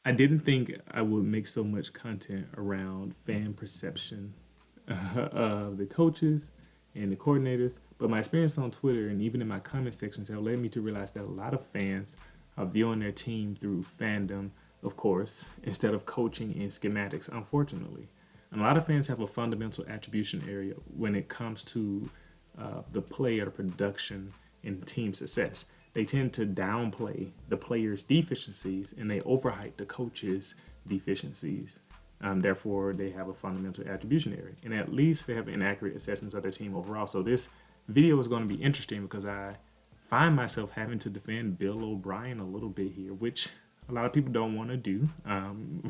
I didn't think I would make so much content around fan perception of the coaches and the coordinators, but my experience on Twitter and even in my comment sections have led me to realize that a lot of fans are viewing their team through fandom, of course, instead of coaching and schematics, unfortunately. And a lot of fans have a fundamental attribution area when it comes to the play or the production and team success. They tend to downplay the players' deficiencies and they overhype the coaches' deficiencies. Therefore, they have a fundamental attribution area, and at least they have inaccurate assessments of their team overall. So this video is going to be interesting because I find myself having to defend Bill O'Brien a little bit here, which a lot of people don't want to do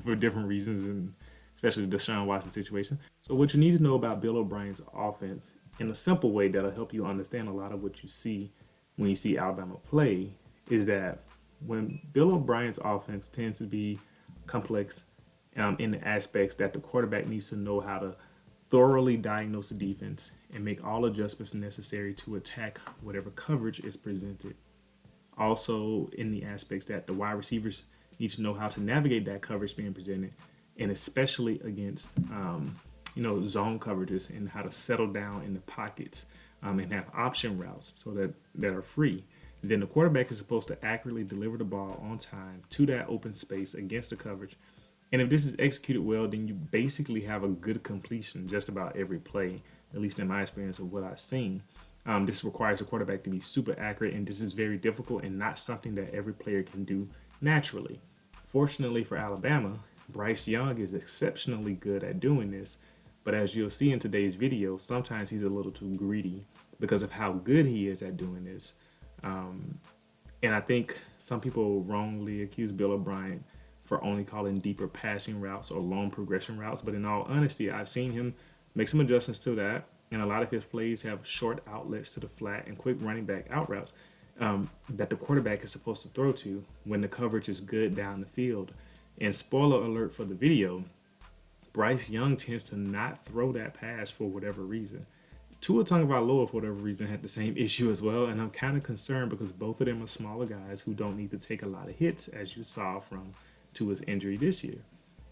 for different reasons, and especially the Deshaun Watson situation. So what you need to know about Bill O'Brien's offense in a simple way that'll help you understand a lot of what you see when you see Alabama play is that when Bill O'Brien's offense tends to be complex in the aspects that the quarterback needs to know how to thoroughly diagnose the defense and make all adjustments necessary to attack whatever coverage is presented. Also, in the aspects that the wide receivers need to know how to navigate that coverage being presented, and especially against zone coverages and how to settle down in the pockets and have option routes so that are free. And then the quarterback is supposed to accurately deliver the ball on time to that open space against the coverage. And if this is executed well, then you basically have a good completion just about every play, at least in my experience of what I've seen. This requires the quarterback to be super accurate, and this is very difficult and not something that every player can do naturally. Fortunately for Alabama, Bryce Young is exceptionally good at doing this, but as you'll see in today's video, sometimes he's a little too greedy because of how good he is at doing this. And I think some people wrongly accuse Bill O'Brien for only calling deeper passing routes or long progression routes. But in all honesty, I've seen him make some adjustments to that. And a lot of his plays have short outlets to the flat and quick running back out routes that the quarterback is supposed to throw to when the coverage is good down the field. And spoiler alert for the video, Bryce Young tends to not throw that pass for whatever reason. Tua Tagovailoa, for whatever reason, had the same issue as well, and I'm kind of concerned because both of them are smaller guys who don't need to take a lot of hits, as you saw from Tua's injury this year.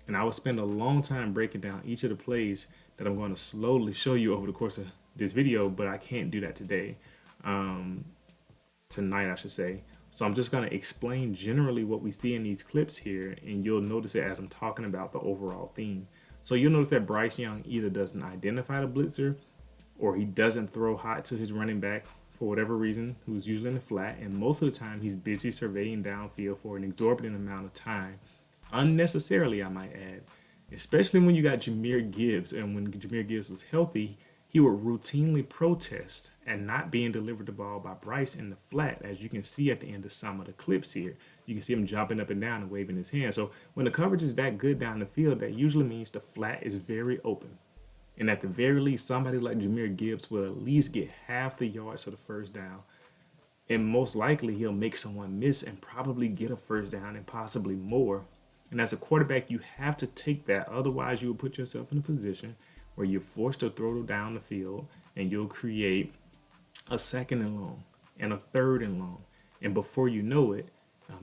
And I will spend a long time breaking down each of the plays that I'm going to slowly show you over the course of this video, but I can't do that today. Tonight, I should say. So I'm just going to explain generally what we see in these clips here, and you'll notice it as I'm talking about the overall theme. So you'll notice that Bryce Young either doesn't identify the blitzer or he doesn't throw hot to his running back for whatever reason, who's usually in the flat, and most of the time he's busy surveying downfield for an exorbitant amount of time, unnecessarily, I might add, especially when you got Jahmyr Gibbs, and when Jahmyr Gibbs was healthy, he would routinely protest and not being delivered the ball by Bryce in the flat, as you can see at the end of some of the clips here. You can see him jumping up and down and waving his hand. So when the coverage is that good down the field, that usually means the flat is very open. And at the very least, somebody like Jahmyr Gibbs will at least get half the yards of the first down. And most likely he'll make someone miss and probably get a first down and possibly more. And as a quarterback, you have to take that. Otherwise, you will put yourself in a position where you're forced to throw down the field and you'll create a second and long and a third and long. And before you know it,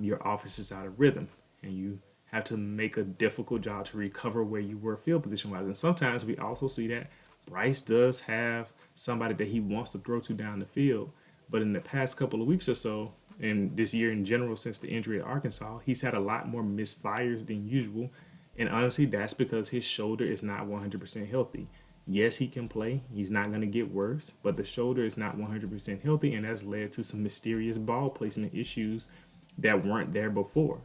your offense is out of rhythm and you have to make a difficult job to recover where you were field position wise. And sometimes we also see that Bryce does have somebody that he wants to throw to down the field. But in the past couple of weeks or so, and this year in general since the injury at Arkansas, he's had a lot more misfires than usual. And honestly, that's because his shoulder is not 100% healthy. Yes, he can play. He's not going to get worse, but the shoulder is not 100% healthy, and that's led to some mysterious ball placement issues that weren't there before.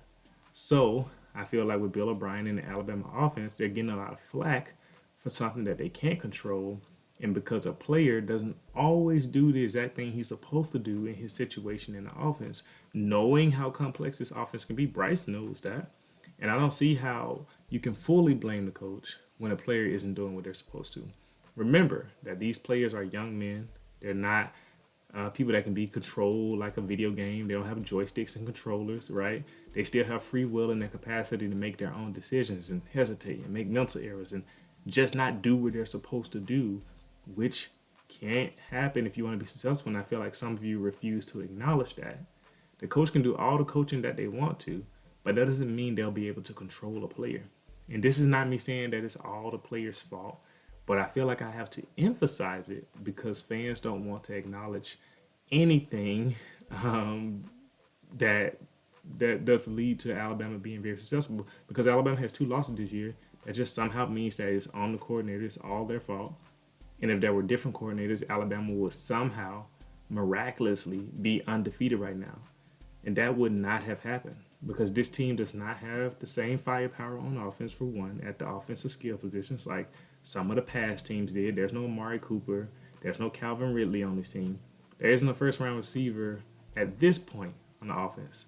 So I feel like with Bill O'Brien and the Alabama offense, they're getting a lot of flack for something that they can't control. And because a player doesn't always do the exact thing he's supposed to do in his situation in the offense, knowing how complex this offense can be, Bryce knows that. And I don't see how you can fully blame the coach when a player isn't doing what they're supposed to. Remember that these players are young men. They're not people that can be controlled like a video game. They don't have joysticks and controllers, right? They still have free will and their capacity to make their own decisions and hesitate and make mental errors and just not do what they're supposed to do, which can't happen if you want to be successful. And I feel like some of you refuse to acknowledge that. The coach can do all the coaching that they want to, but that doesn't mean they'll be able to control a player. And this is not me saying that it's all the player's fault, but I feel like I have to emphasize it because fans don't want to acknowledge anything that does lead to Alabama being very successful, because Alabama has 2 losses this year. That just somehow means that it's on the coordinators, it's all their fault. And if there were different coordinators, Alabama would somehow miraculously be undefeated right now. And that would not have happened because this team does not have the same firepower on offense, for one, at the offensive skill positions like some of the past teams did. There's no Amari Cooper. There's no Calvin Ridley on this team. There isn't a first-round receiver at this point on the offense.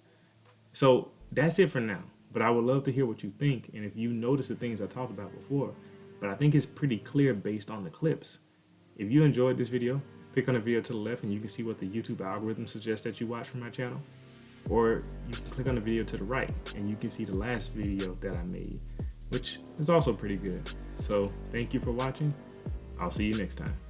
So that's it for now. But I would love to hear what you think, and if you notice the things I talked about before. But I think it's pretty clear based on the clips. If you enjoyed this video, click on the video to the left and you can see what the YouTube algorithm suggests that you watch from my channel. Or you can click on the video to the right and you can see the last video that I made, which is also pretty good. So thank you for watching. I'll see you next time.